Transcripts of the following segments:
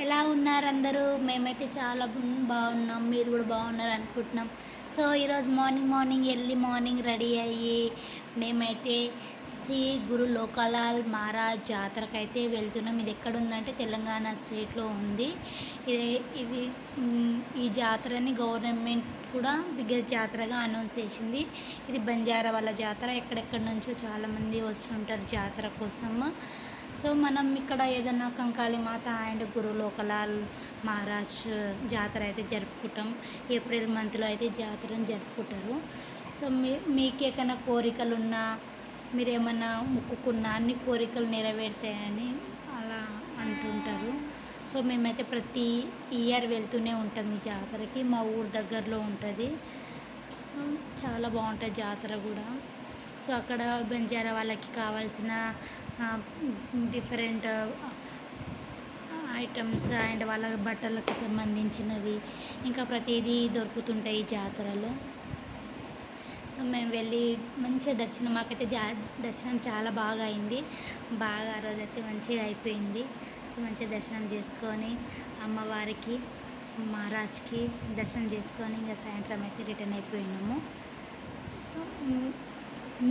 ఎలా ఉన్నారు అందరూ? మేమైతే చాలా బాగున్నాం. మీరు కూడా బాగున్నారు అనుకుంటున్నాం. సో ఈరోజు మార్నింగ్ ఎర్లీ మార్నింగ్ రెడీ అయ్యి మేమైతే శ్రీ గురు లోకలాల్ మహారాజ్ జాతరకు అయితే వెళ్తున్నాం. ఇది ఎక్కడ ఉందంటే తెలంగాణ స్టేట్లో ఉంది. ఇది ఈ జాతరని గవర్నమెంట్ కూడా బిగ్గెస్ట్ జాతరగా అనౌన్స్ చేసింది. ఇది బంజారా వాళ్ళ జాతర. ఎక్కడెక్కడి నుంచో చాలామంది వస్తుంటారు జాతర కోసము. సో మనం ఇక్కడ ఏదైనా కంకాళీ మాత అండ్ గురు లోకలాల్ మహారాజ్ జాతర అయితే జరుపుకుంటాం. ఏప్రిల్ మంత్లో అయితే జాతరను జరుపుకుంటారు. సో మీకు ఏమైనా కోరికలు ఉన్నా, మీరు ఏమన్నా మొక్కుకున్న అన్ని కోరికలు నెరవేరుతాయని అలా అంటుంటారు. సో మేమైతే ప్రతి ఇయర్ వెళ్తూనే ఉంటాం ఈ జాతరకి. మా ఊరు దగ్గరలో ఉంటుంది. సో చాలా బాగుంటుంది జాతర కూడా. సో అక్కడ బంజారా వాళ్ళకి కావాల్సిన డిఫరెంట్ ఐటమ్స్ అండ్ వాళ్ళ బట్టలకు సంబంధించినవి ఇంకా ప్రతిదీ దొరుకుతుంటాయి ఈ జాతరలో. సో మేము వెళ్ళి మంచిగా దర్శనం, మాకైతే దర్శనం చాలా బాగా అయింది. బాగా ఆ రోజైతే మంచిగా అయిపోయింది. సో మంచిగా దర్శనం చేసుకొని అమ్మవారికి మహారాజ్కి దర్శనం చేసుకొని ఇంకా సాయంత్రం అయితే రిటర్న్ అయిపోయినాము. సో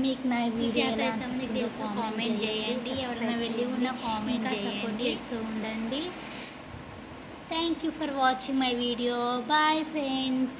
మీకు నా వీడియో ఎలా అనిపించిందో కామెంట్ చేయండి. ఎవరైనా వెళ్ళి ఉన్న కామెంట్ సపోర్ట్ చేస్తూ ఉండండి. Thank you for watching my video. Bye friends.